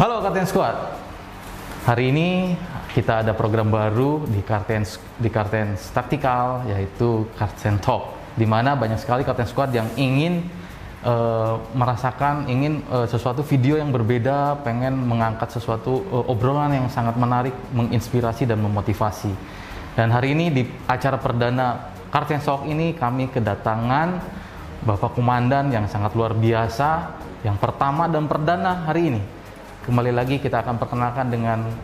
Halo Kartens Squad. Hari ini kita ada program baru di Kartens Taktikal, yaitu Kartens Talk, di mana banyak sekali Kartens Squad yang ingin merasakan sesuatu video yang berbeda, pengen mengangkat sesuatu obrolan yang sangat menarik, menginspirasi dan memotivasi. Dan hari ini di acara perdana Kartens Talk ini kami kedatangan Bapak Komandan yang sangat luar biasa, yang pertama dan perdana hari ini. Kembali lagi kita akan perkenalkan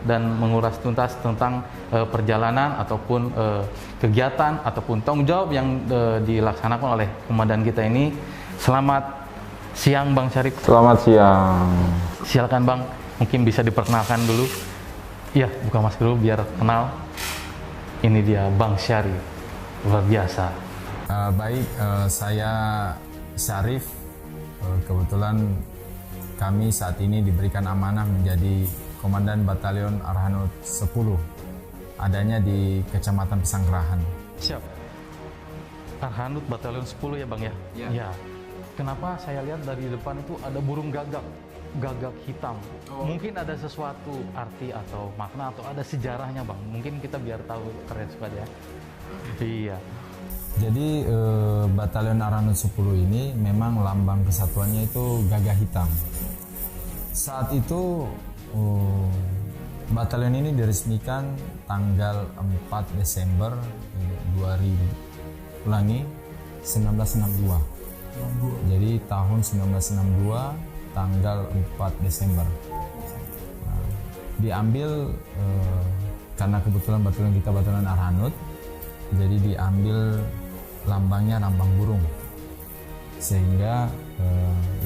dan menguras tuntas tentang perjalanan ataupun kegiatan ataupun tanggung jawab yang dilaksanakan oleh komandan kita ini. Selamat siang Bang Syarif. Selamat siang. Silakan Bang, mungkin bisa diperkenalkan dulu. Iya, buka masker dulu biar kenal. Ini dia Bang Syarif, luar biasa. Saya Syarif. Kebetulan kami saat ini diberikan amanah menjadi Komandan Batalion Arhanud 10, adanya di Kecamatan Pesanggerahan. Siap. Arhanud Batalion 10 ya Bang ya? Ya. Kenapa saya lihat dari depan itu ada burung gagak hitam. Mungkin ada sesuatu arti atau makna atau ada sejarahnya Bang. Mungkin kita biar tahu keren sekali ya. Iya. Jadi Batalion Arhanud 10 ini memang lambang kesatuannya itu gagak hitam. Saat itu batalion ini diresmikan tanggal 4 Desember 1962. Jadi tahun 1962 tanggal 4 Desember. Diambil karena kebetulan batalion kita batalion Arhanud, jadi diambil lambangnya lambang burung, sehingga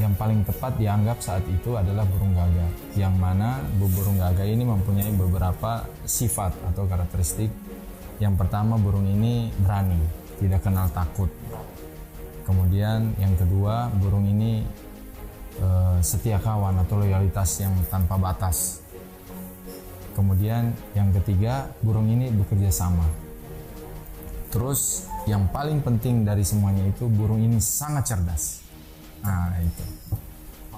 yang paling tepat dianggap saat itu adalah burung gagak, yang mana burung gagak ini mempunyai beberapa sifat atau karakteristik. Yang pertama, burung ini berani, tidak kenal takut. Kemudian yang kedua, burung ini setia kawan atau loyalitas yang tanpa batas. Kemudian yang ketiga, burung ini bekerja sama. Terus yang paling penting dari semuanya itu burung ini sangat cerdas. Nah itu.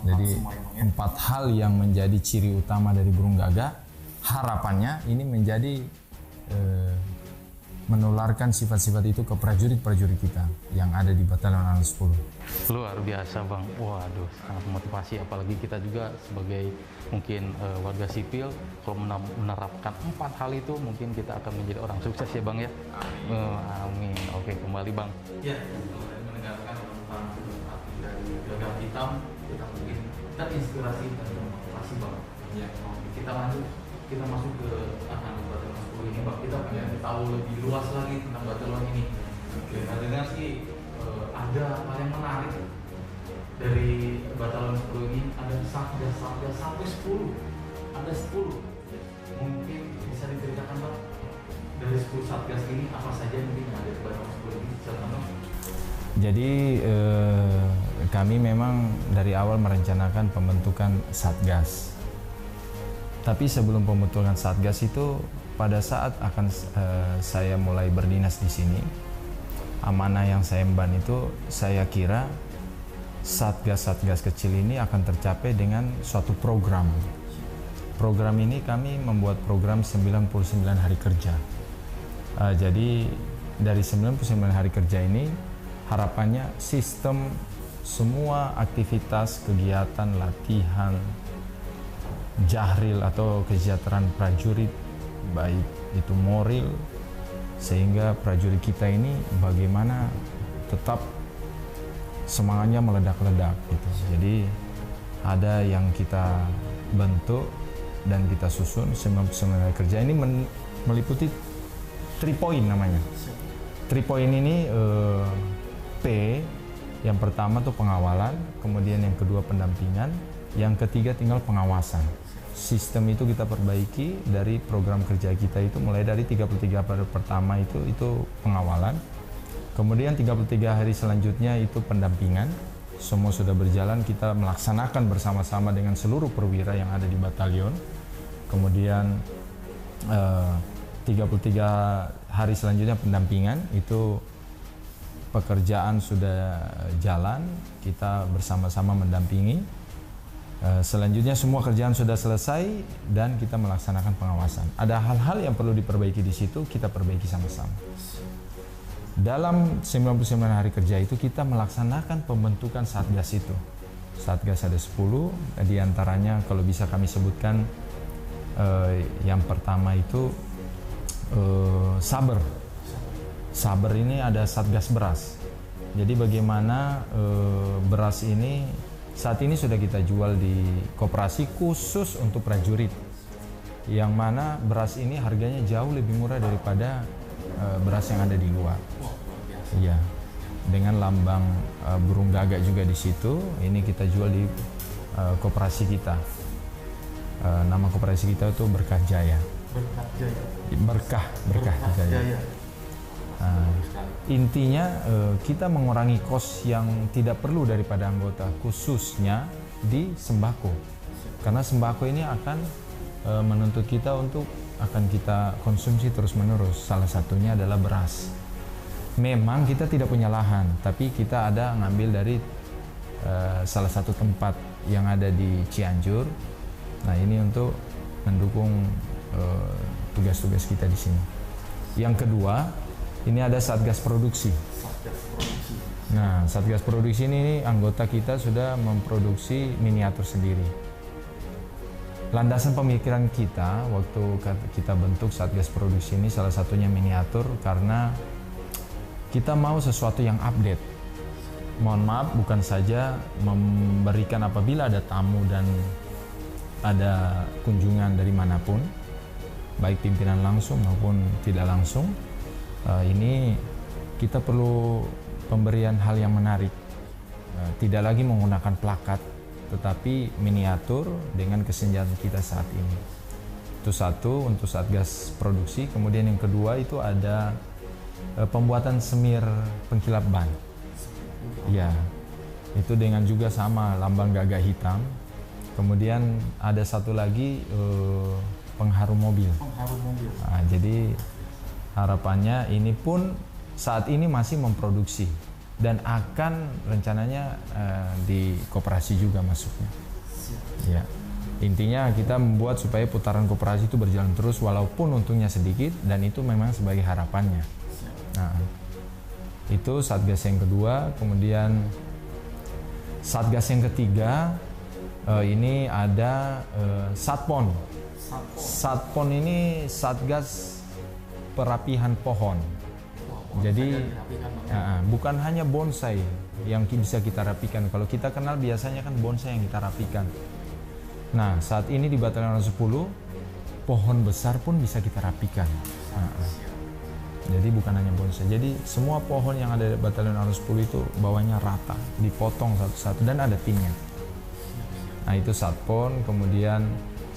Jadi 4 hal yang menjadi ciri utama dari burung gagak. Harapannya ini menjadi menularkan sifat-sifat itu ke prajurit-prajurit kita yang ada di Batalion Arhanud 10. Luar biasa Bang. Waduh, sangat motivasi, apalagi kita juga sebagai mungkin warga sipil, kalau menerapkan 4 hal itu mungkin kita akan menjadi orang sukses ya Bang ya. Amin. Oke, kembali Bang. Ya, mendengarkan tentang arti dari gagak hitam, kita mungkin terinspirasi dan motivasi Bang. Ya, kita lanjut, kita masuk ke Arhanud Batalion 10 ini Bang. Kita pengen tahu lebih luas lagi tentang batalion ini. Dengar sih ada hal yang menarik dari batalion 10 ini, ada satgas sampai 10, ada 10. Mungkin bisa diceritakan Bang, dari 10 satgas ini apa saja mungkin yang ada di batalion 10 ini? Silakan Bang. Jadi kami memang dari awal merencanakan pembentukan satgas. Tapi sebelum pembentukan satgas itu, pada saat akan saya mulai berdinas di sini, amanah yang saya emban itu, saya kira satgas-satgas kecil ini akan tercapai dengan suatu program. Program ini kami membuat program 99 hari kerja. Jadi dari 99 hari kerja ini, harapannya sistem semua aktivitas, kegiatan, latihan, jahril atau kesejahteraan prajurit, baik itu moral, sehingga prajurit kita ini bagaimana tetap semangatnya meledak-ledak gitu. Jadi ada yang kita bentuk dan kita susun 99 hari kerja ini meliputi 3 point namanya. 3 point ini P, yang pertama tuh pengawalan, kemudian yang kedua pendampingan, yang ketiga tinggal pengawasan. Sistem itu kita perbaiki dari program kerja kita itu mulai dari 33 hari pertama itu pengawalan. Kemudian 33 hari selanjutnya itu pendampingan. Semua sudah berjalan, kita melaksanakan bersama-sama dengan seluruh perwira yang ada di batalion. Kemudian 33 hari selanjutnya pendampingan, itu pekerjaan sudah jalan, kita bersama-sama mendampingi. Selanjutnya semua kerjaan sudah selesai dan kita melaksanakan pengawasan. Ada hal-hal yang perlu diperbaiki di situ, kita perbaiki sama-sama. Dalam 99 hari kerja itu kita melaksanakan pembentukan Satgas itu. Satgas ada 10, diantaranya kalau bisa kami sebutkan yang pertama itu Saber. Saber ini ada Satgas beras. Jadi bagaimana beras ini saat ini sudah kita jual di koperasi khusus untuk prajurit, yang mana beras ini harganya jauh lebih murah daripada beras yang ada di luar. Iya, dengan lambang burung gagak juga di situ. Ini kita jual di koperasi kita. Nama koperasi kita itu Berkah Jaya. Berkah Jaya. Intinya kita mengurangi kos yang tidak perlu daripada anggota, khususnya di sembako, karena sembako ini akan menuntut kita untuk akan kita konsumsi terus-menerus. Salah satunya adalah beras. Memang kita tidak punya lahan, tapi kita ada ngambil dari salah satu tempat yang ada di Cianjur. Nah, ini untuk mendukung tugas-tugas kita di sini. Yang kedua, ini ada Satgas Produksi. Nah, Satgas Produksi ini anggota kita sudah memproduksi miniatur sendiri. Landasan pemikiran kita waktu kita bentuk Satgas Produksi ini salah satunya miniatur karena kita mau sesuatu yang update. Mohon maaf, bukan saja memberikan apabila ada tamu dan ada kunjungan dari manapun, baik pimpinan langsung maupun tidak langsung. Ini kita perlu pemberian hal yang menarik, tidak lagi menggunakan plakat, tetapi miniatur dengan kesenjangan kita saat ini. Itu satu untuk Satgas Produksi. Kemudian yang kedua itu ada pembuatan semir pengkilap ban. Ya, itu dengan juga sama lambang gagak hitam. Kemudian ada satu lagi pengharum mobil. Nah, jadi harapannya ini pun saat ini masih memproduksi dan akan rencananya di koperasi juga masuknya. Ya, intinya kita membuat supaya putaran koperasi itu berjalan terus walaupun untungnya sedikit, dan itu memang sebagai harapannya. Nah, itu Satgas yang kedua. Kemudian Satgas yang ketiga ini ada Satpon. Satpon ini Satgas Perapihan pohon. Jadi bukan hanya bonsai yang bisa kita rapikan. Kalau kita kenal biasanya kan bonsai yang kita rapikan. Nah, saat ini di Batalion 10 pohon besar pun bisa kita rapikan. Jadi bukan hanya bonsai. Jadi semua pohon yang ada di Batalion 10 itu bawahnya rata, dipotong satu-satu dan ada pinnya. Nah, itu Satpon. Kemudian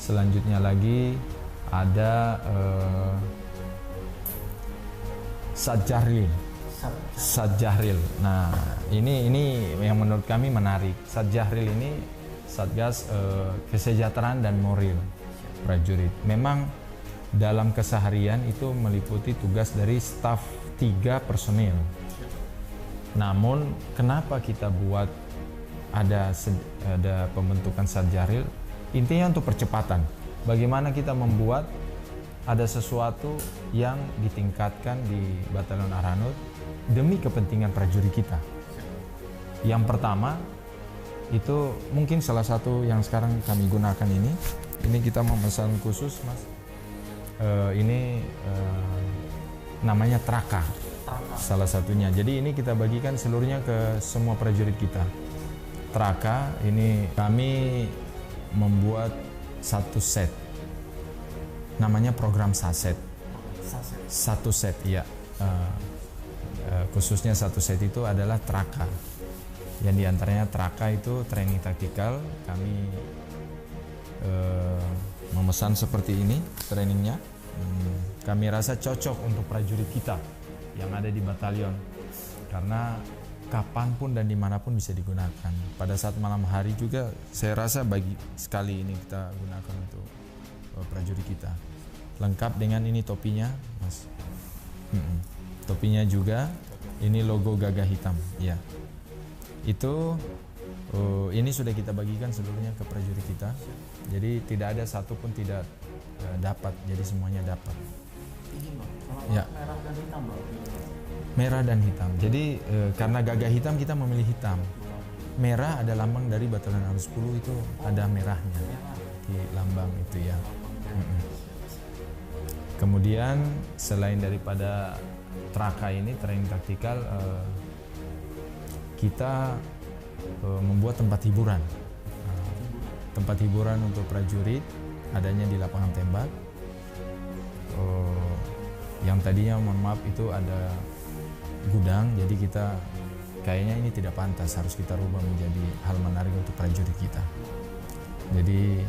selanjutnya lagi ada Satjahril. Satjahril. Nah, ini yang menurut kami menarik. Satjahril ini Satgas Kesejahteraan dan Moral Prajurit. Memang dalam keseharian itu meliputi tugas dari staf 3 personil. Namun kenapa kita buat ada pembentukan Satjahril? Intinya untuk percepatan. Bagaimana kita membuat ada sesuatu yang ditingkatkan di Batalion Arhanud demi kepentingan prajurit kita. Yang pertama itu mungkin salah satu yang sekarang kami gunakan ini kita memesan khusus, Mas. Ini namanya Traka, salah satunya. Jadi ini kita bagikan seluruhnya ke semua prajurit kita. Traka ini kami membuat satu set. Namanya program saset. Satu set, ya. Khususnya satu set itu adalah Traka. Yang diantaranya Traka itu training taktikal. Kami memesan seperti ini trainingnya. Kami rasa cocok untuk prajurit kita yang ada di batalion. Karena kapanpun dan dimanapun bisa digunakan. Pada saat malam hari juga saya rasa bagi sekali ini kita gunakan untuk prajurit kita. Lengkap dengan ini topinya, Mas. Topinya juga ini logo gagak hitam, ya. Itu ini sudah kita bagikan seluruhnya ke prajurit kita. Jadi tidak ada satu pun tidak dapat, jadi semuanya dapat. Ya. Merah dan hitam, Bang. Merah dan hitam. Jadi karena gagah hitam kita memilih hitam. Merah ada lambang dari Batalion Arus 10, itu ada merahnya di lambang itu ya. Kemudian selain daripada Traka ini, training taktikal, kita membuat tempat hiburan. Tempat hiburan untuk prajurit adanya di lapangan tembak. Yang tadinya mohon maaf itu ada gudang, jadi kita kayaknya ini tidak pantas, harus kita rubah menjadi hal menarik untuk prajurit kita. Jadi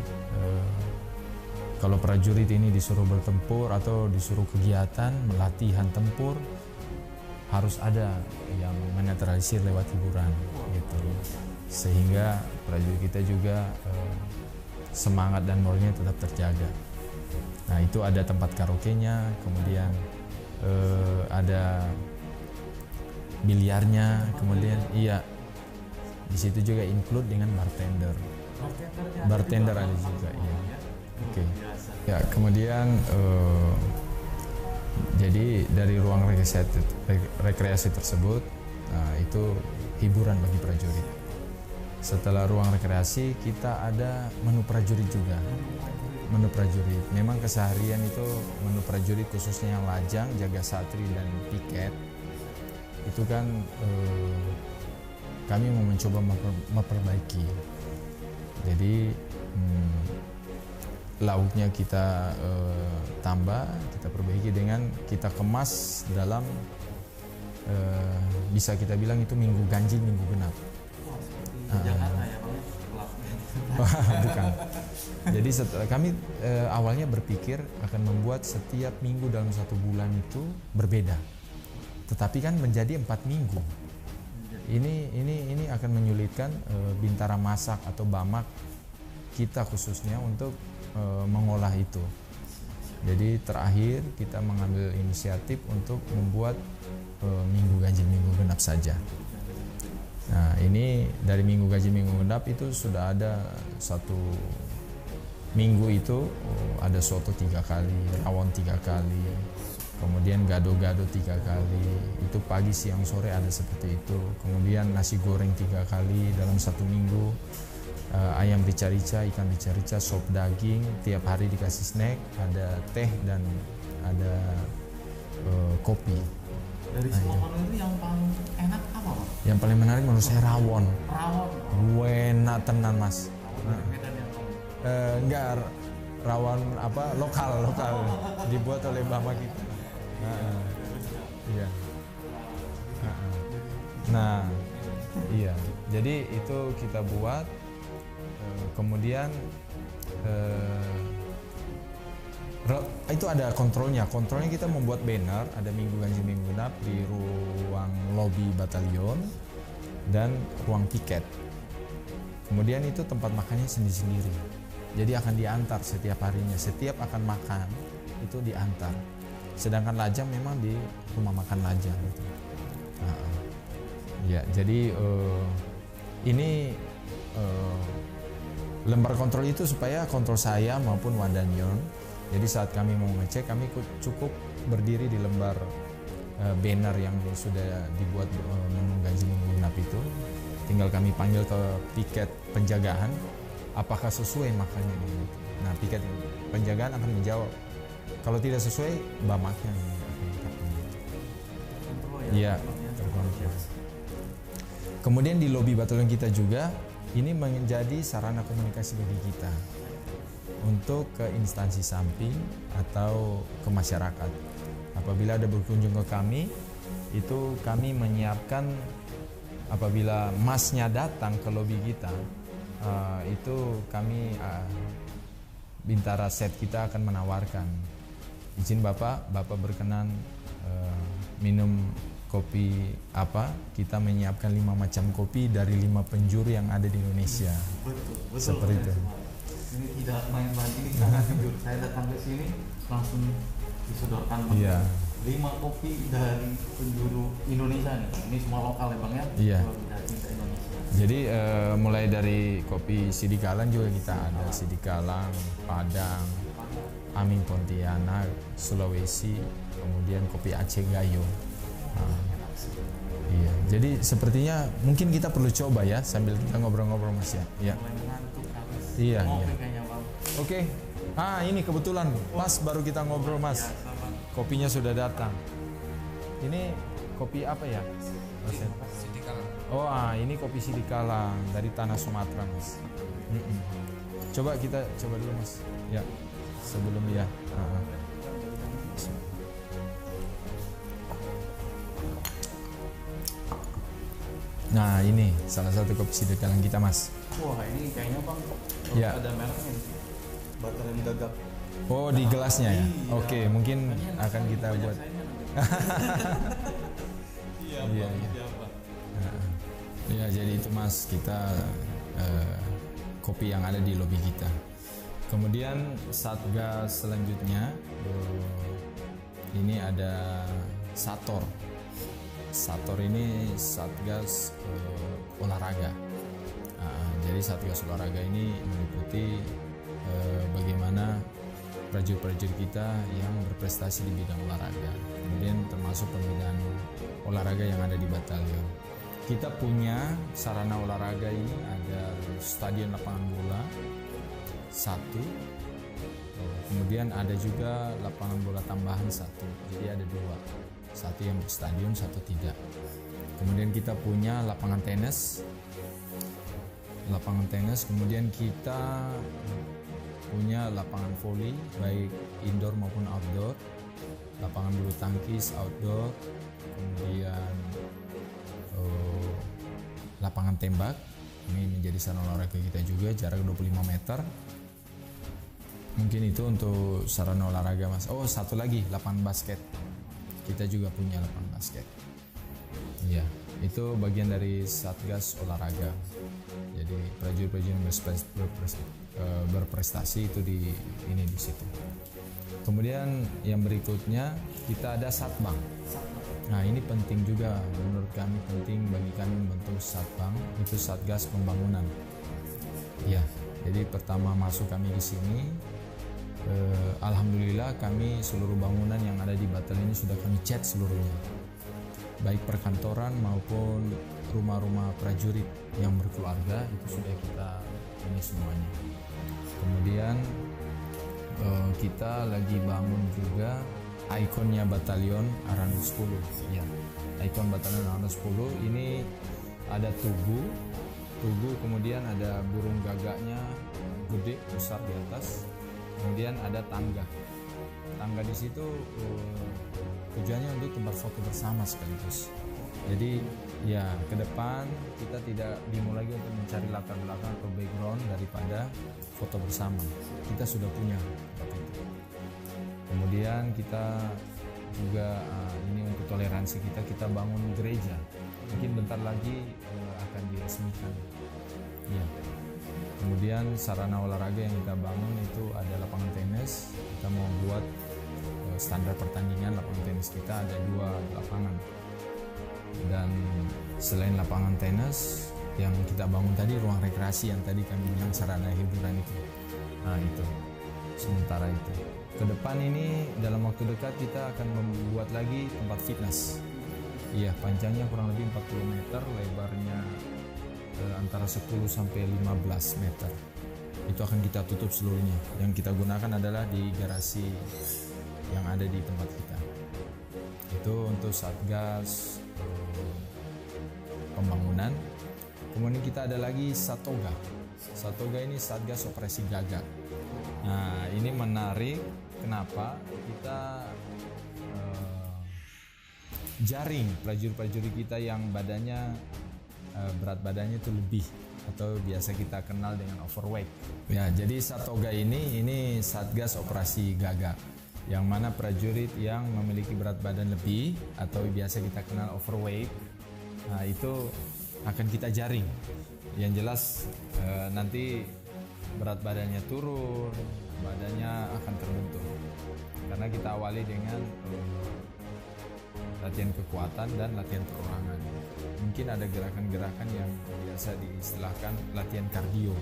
kalau prajurit ini disuruh bertempur atau disuruh kegiatan latihan tempur, harus ada yang menetralisir lewat hiburan gitu, sehingga prajurit kita juga semangat dan moralnya tetap terjaga. Nah, itu ada tempat karaoke-nya, kemudian ada biliarnya, kemudian iya di situ juga include dengan bartender. Bartender ada juga, iya. Oke. Ya, kemudian jadi dari ruang rekreasi tersebut, nah, itu hiburan bagi prajurit. Setelah ruang rekreasi kita ada menu prajurit juga. Menu prajurit. Memang keseharian itu menu prajurit khususnya yang lajang, jaga satri dan piket. Itu kan kami mau mencoba memperbaiki. Jadi lauknya kita tambah, kita perbaiki dengan kita kemas dalam bisa kita bilang itu minggu ganjil, minggu genap. Jakarta ya, Bang? Bukan. Jadi kami awalnya berpikir akan membuat setiap minggu dalam satu bulan itu berbeda, tetapi kan menjadi 4 minggu. Ini akan menyulitkan Bintara Masak atau Bamak kita khususnya untuk mengolah itu. Jadi terakhir kita mengambil inisiatif untuk membuat minggu ganjil, minggu genap saja. Nah, ini dari minggu ganjil, minggu genap itu sudah ada satu minggu itu ada soto 3 kali, rawon 3 kali, kemudian gado-gado 3 kali, itu pagi, siang, sore ada seperti itu. Kemudian nasi goreng 3 kali dalam satu minggu, ayam rica-rica, ikan rica-rica, sop daging, tiap hari dikasih snack, ada teh dan ada kopi. Dari semua menu itu yang paling enak apa, Bang? Yang paling menarik menurut saya rawon. Rawon. Enak tenan, Mas. Medan yang Enggak, rawon apa lokal dibuat oleh Mbah kita. Iya. Nah, iya. Jadi itu kita buat, kemudian itu ada kontrolnya. Kontrolnya kita membuat banner, ada minggu ganjil, minggu genap di ruang lobi batalion dan ruang piket. Kemudian itu tempat makannya sendiri-sendiri. Jadi akan diantar setiap harinya, setiap akan makan itu diantar. Sedangkan lajang memang di rumah makan lajang. Gitu. Ya, jadi ini lembar kontrol itu supaya kontrol saya maupun Wadanyon. Jadi saat kami mau ngecek, kami cukup berdiri di lembar banner yang sudah dibuat menu ganjil, minggu genap itu. Tinggal kami panggil ke piket penjagaan, apakah sesuai makannya ini. Nah, piket penjagaan akan menjawab. Kalau tidak sesuai, bamaknya ini. Iya, terkontrol. Kemudian di lobi batalion kita juga, ini menjadi sarana komunikasi bagi kita untuk ke instansi samping atau ke masyarakat. Apabila ada berkunjung ke kami, itu kami menyiapkan apabila masnya datang ke lobi kita, itu kami Bintara Set kita akan menawarkan, izin Bapak berkenan minum kopi apa, kita menyiapkan 5 macam kopi dari 5 penjuru yang ada di Indonesia. Betul, seperti itu. Ini tidak main-main, ini sangat jujur. Saya datang ke sini langsung disodorkan Iya. 5 kopi dari penjuru Indonesia nih. Ini semua lokal ya, Bang ya? Iya. Dari Indonesia. Jadi mulai dari kopi Sidikalang juga kita ada Sidikalang, Padang, Aming Pontianak, Sulawesi, kemudian kopi Aceh Gayo. Nah, iya. Jadi sepertinya mungkin kita perlu coba ya sambil kita ngobrol-ngobrol Mas ya. Iya. Iya. Oke. Ah ini kebetulan pas baru kita ngobrol Mas. Kopinya sudah datang. Ini kopi apa ya? Sidikalang. Oh, ini kopi Sidikalang dari tanah Sumatera, Mas. Coba kita coba dulu, Mas. Ya, sebelum ya. Nah, ini salah satu kopi Sidikalang kita, Mas. Wah, ini kayaknya Bang Ya. ada mereknya. Bataran Gagap. Oh, di gelasnya ya. Oke, mungkin akan kita buat. Iya. Ya, jadi itu Mas, kita kopi yang ada di lobi kita. Kemudian satgas selanjutnya ini ada Sator. Sator ini satgas olahraga. Jadi satgas olahraga ini meliputi bagaimana prajurit-prajurit kita yang berprestasi di bidang olahraga. Kemudian termasuk pembinaan olahraga yang ada di batalion. Kita punya sarana olahraga ini ada stadion lapangan bola 1, kemudian ada juga lapangan bola tambahan 1, jadi ada 2, satu yang berstadion, satu tidak. Kemudian kita punya lapangan tenis, kemudian kita punya lapangan voli baik indoor maupun outdoor, lapangan bulu tangkis outdoor, kemudian lapangan tembak, ini menjadi sarana olahraga kita juga, jarak 25 meter. Mungkin itu untuk sarana olahraga Mas. Oh, satu lagi lapangan basket, kita juga punya lapangan basket. Iya, itu bagian dari satgas olahraga. Jadi prajurit-prajurit berprestasi itu di situ. Kemudian yang berikutnya kita ada satbang. Nah, ini penting juga, menurut kami penting bagi kami membentuk satbang, itu satgas pembangunan. Ya, jadi pertama masuk kami di sini, alhamdulillah kami seluruh bangunan yang ada di batalion ini sudah kami cat seluruhnya, baik perkantoran maupun rumah-rumah prajurit yang berkeluarga itu sudah kita ini semuanya. Kemudian kita lagi bangun juga ikonnya batalion Arana 10. Ya, ikon batalion Arana 10 ini ada tugu, kemudian ada burung gagaknya gede besar di atas, kemudian ada tangga di situ, tujuannya untuk tempat foto bersama sekaligus. Jadi ya ke depan kita tidak bingung lagi untuk mencari latar belakang atau background daripada foto bersama, kita sudah punya tempat itu. Kemudian kita juga ini untuk toleransi kita bangun gereja, mungkin bentar lagi akan diresmikan. Ya. Kemudian sarana olahraga yang kita bangun itu ada lapangan tenis. Kita mau buat standar pertandingan lapangan tenis kita ada 2 lapangan. Dan selain lapangan tenis yang kita bangun tadi, ruang rekreasi yang tadi kami bilang sarana hiburan itu. Nah itu sementara itu. Ke depan ini dalam waktu dekat kita akan membuat lagi tempat fitness. Iya, panjangnya kurang lebih 40 meter, lebarnya antara 10 sampai 15 meter. Itu akan kita tutup seluruhnya. Yang kita gunakan adalah di garasi yang ada di tempat kita. Itu untuk satgas pembangunan. Kemudian kita ada lagi Satoga. Satoga ini satgas operasi gagak. Nah, ini menarik. Kenapa? Kita jaring prajurit-prajurit kita yang badannya berat badannya itu lebih, atau biasa kita kenal dengan overweight. Ya, jadi Satoga ini satgas operasi gagak, yang mana prajurit yang memiliki berat badan lebih atau biasa kita kenal overweight, nah itu akan kita jaring. Yang jelas nanti berat badannya turun, badannya akan terbentuk. Karena kita awali dengan latihan kekuatan dan latihan perorangan. Mungkin ada gerakan-gerakan yang biasa diistilahkan latihan kardio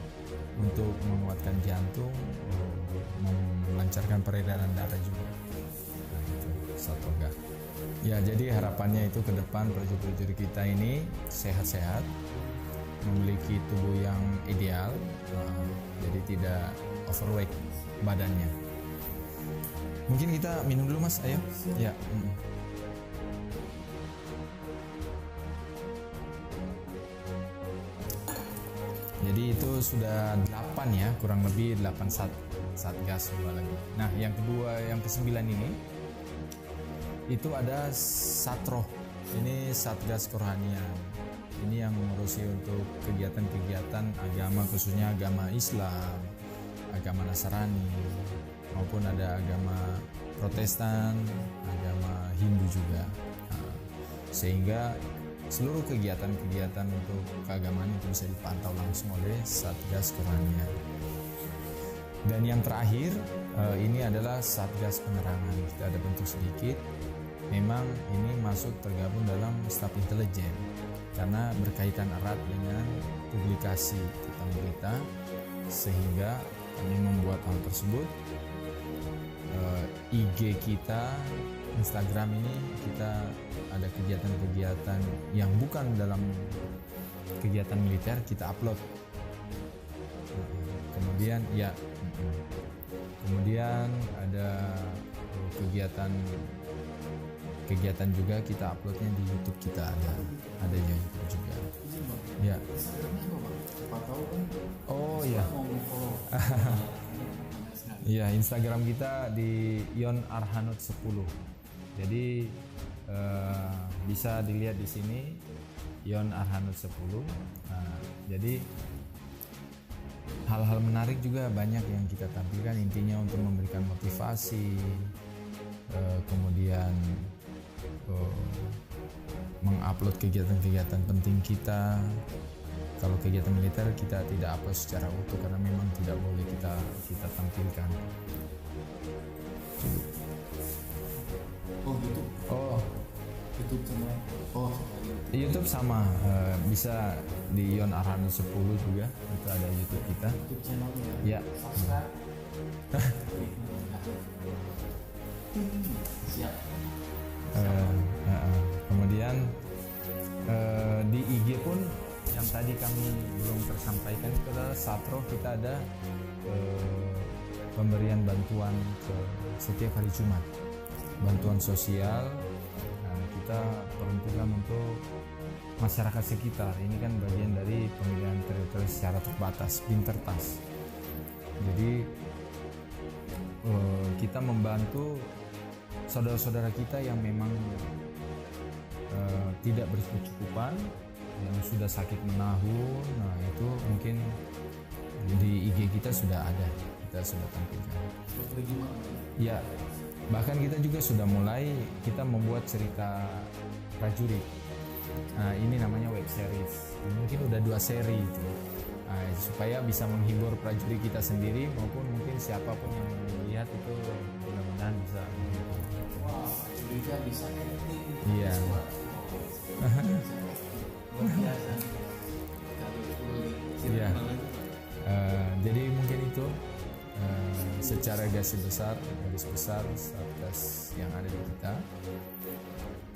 untuk menguatkan jantung, melancarkan peredaran darah juga. Nah, itu Satwanga. Ya, jadi harapannya itu ke depan prajurit-prajurit kita ini sehat-sehat, memiliki tubuh yang ideal, jadi tidak overweight badannya. Mungkin kita minum dulu Mas, ayo. Ya. Jadi itu sudah 8 ya, kurang lebih 8 satgas lagi. Nah, yang kedua, yang ke-9 ini itu ada Satroh. Ini Satgas Kerohanian. Ini yang mengurusi untuk kegiatan-kegiatan agama, khususnya agama Islam, agama Nasrani, maupun ada agama Protestan, agama Hindu juga. Nah, sehingga seluruh kegiatan-kegiatan untuk keagamaan itu bisa dipantau langsung oleh Satgas Kerohanian. Dan yang terakhir ini adalah Satgas Penerangan. Kita ada bentuk sedikit. Memang ini masuk tergabung dalam staf intelijen karena berkaitan erat dengan publikasi tentang berita, sehingga kami membuat hal tersebut. IG kita, Instagram ini kita ada kegiatan-kegiatan yang bukan dalam kegiatan militer kita upload. Kemudian ada kegiatan juga kita uploadnya di YouTube, kita ada YouTube juga. Ya. Oh ya. Ya, Instagram kita di Yon Arhanud 10. Jadi bisa dilihat di sini Yon Arhanud 10. Nah, jadi hal-hal menarik juga banyak yang kita tampilkan, intinya untuk memberikan motivasi, kemudian mengupload kegiatan-kegiatan penting kita. Kalau kegiatan militer kita tidak upload secara utuh karena memang tidak boleh kita tampilkan. YouTube. YouTube sama. YouTube sama, bisa di Yon Arhanud 10 juga, itu ada YouTube kita. YouTube channelnya. Ya. Subscribe. Siap. Kemudian di IG pun yang tadi kami belum tersampaikan itu adalah Satroh, kita ada pemberian bantuan ke setiap hari Jumat, bantuan sosial. Nah, kita peruntukkan untuk masyarakat sekitar. Ini kan bagian dari pemilihan teritori secara terbatas, Bintertas. Jadi kita membantu saudara-saudara kita yang memang tidak berkecukupan, yang sudah sakit menahun. Nah, itu mungkin di IG kita sudah ada, kita sudah tampilkan. Ya, bahkan kita juga sudah mulai, kita membuat cerita prajurit. Nah, ini namanya web series. Mungkin udah 2 seri itu. Nah, supaya bisa menghibur prajurit kita sendiri maupun mungkin siapapun yang melihat itu mudah-mudahan bisa menghibur. Wah, juga bisa editing. Iya. Luar biasa. Iya. Jadi mungkin itu secara garis besar Satgas yang ada di kita.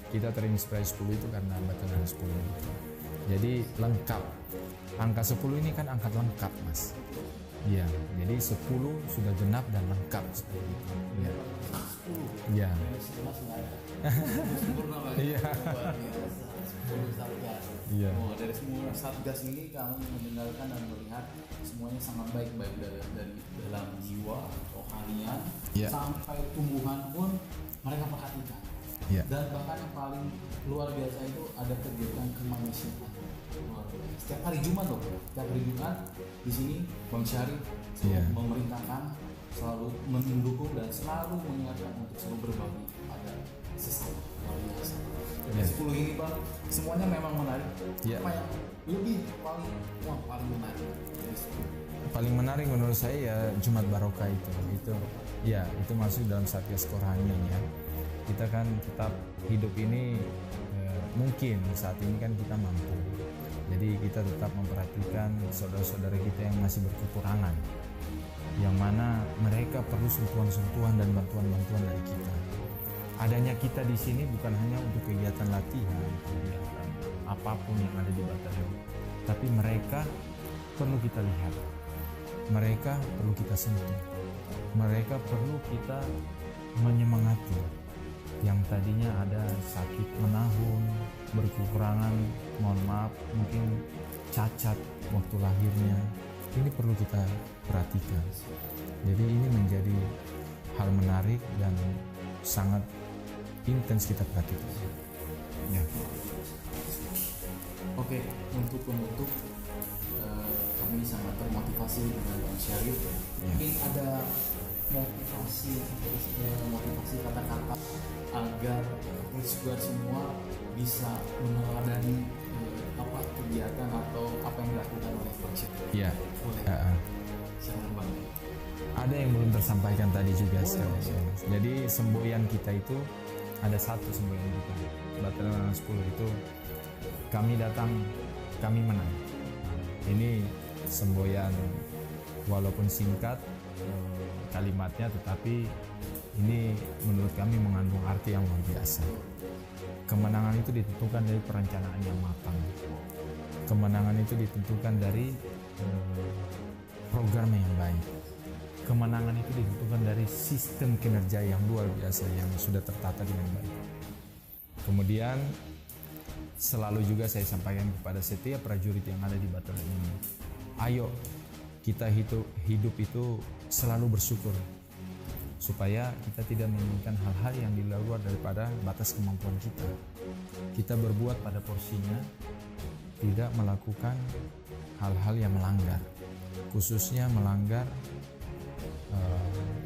Kita terinspirasi 10 itu karena baturan 10 itu. Jadi lengkap. Angka 10 ini kan angka lengkap, Mas. Iya, jadi 10 sudah genap dan lengkap seperti itu. Iya. Iya. Iya. Iya. Oh, dari semua satgas ini kami mendengarkan dan melihat semuanya sangat baik dari dalam jiwa, rohanian, sampai tumbuhan pun mereka perhatikan. Yeah. Dan bahkan yang paling luar biasa itu ada kegiatan kemanusiaan. Setiap hari Jumat loh, setiap hari Jumat di sini Bang Syarif memerintahkan, selalu mendukung dan selalu mengingatkan untuk selalu berbagi pada sesama. Luar biasa. Dari 10 ini Bang, semuanya memang menarik. Apa yang lebih paling menarik dari 10? Paling menarik menurut saya ya Jumat Barokah itu ya, itu masuk dalam Satgas Kerohanian ya. kita kan tetap hidup ini mungkin saat ini kan kita mampu. Jadi kita tetap memperhatikan saudara-saudara kita yang masih berkekurangan, yang mana mereka perlu sentuhan-sentuhan dan bantuan-bantuan dari kita. Adanya kita di sini bukan hanya untuk kegiatan latihan, kegiatan apapun yang ada di batalion, tapi mereka perlu kita lihat, mereka perlu kita sentuh, mereka perlu kita menyemangati. Yang tadinya ada sakit menahun, berkekurangan, mohon maaf, mungkin cacat waktu lahirnya, ini perlu kita perhatikan. Jadi ini menjadi hal menarik dan sangat intens kita perhatikan. Ya. Oke, untuk penutup, kami sangat termotivasi dengan Bang Syarif. Mungkin ada motivasi kata-kata agar squad semua bisa meneladani kegiatan atau apa yang dilakukan oleh Bang Syarif. Iya. Boleh. Silakan Bang. Ada yang belum tersampaikan tadi juga. Jadi semboyan kita itu ada satu semboyan kita. Batalion 10 itu kami datang, kami menang. Ini semboyan walaupun singkat kalimatnya, tetapi ini menurut kami mengandung arti yang luar biasa. Kemenangan itu ditentukan dari perencanaan yang matang. Kemenangan itu ditentukan dari program yang baik. Kemenangan itu ditentukan dari sistem kinerja yang luar biasa yang sudah tertata dengan baik. Kemudian selalu juga saya sampaikan kepada setiap prajurit yang ada di batalion ini, ayo kita hidup itu selalu bersyukur, supaya kita tidak menginginkan hal-hal yang di luar daripada batas kemampuan kita. Kita berbuat pada porsinya, tidak melakukan hal-hal yang melanggar, khususnya melanggar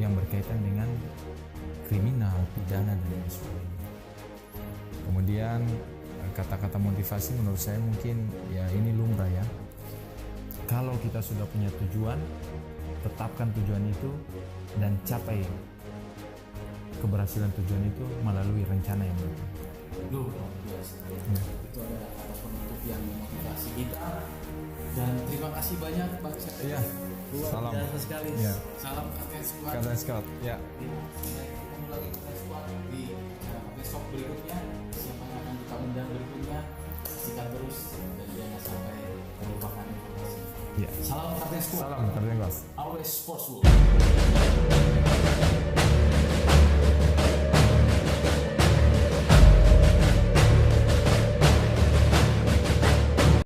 yang berkaitan dengan kriminal, pidana, dan lain sebagainya. Kemudian kata-kata motivasi menurut saya mungkin ya ini lumrah ya. Kalau kita sudah punya tujuan, tetapkan tujuan itu dan capai keberhasilan tujuan itu melalui rencana yang betul. Luar biasa. Itu adalah kata penutup yang memotivasi kita. Dan terima kasih banyak Bang Syarif. Iya. Luar biasa sekali. Ya. Salam Kapten Squad. Kapten Squad. Ya. Sampai ketemu lagi Kapten Squad di besok berikutnya. Siapa yang akan kita undang berikutnya? Saksikan terus dan jangan sampai terlupakan informasi. Ya. Salam Kapten Squad. Salam Kapten Squad. Always Sportswood.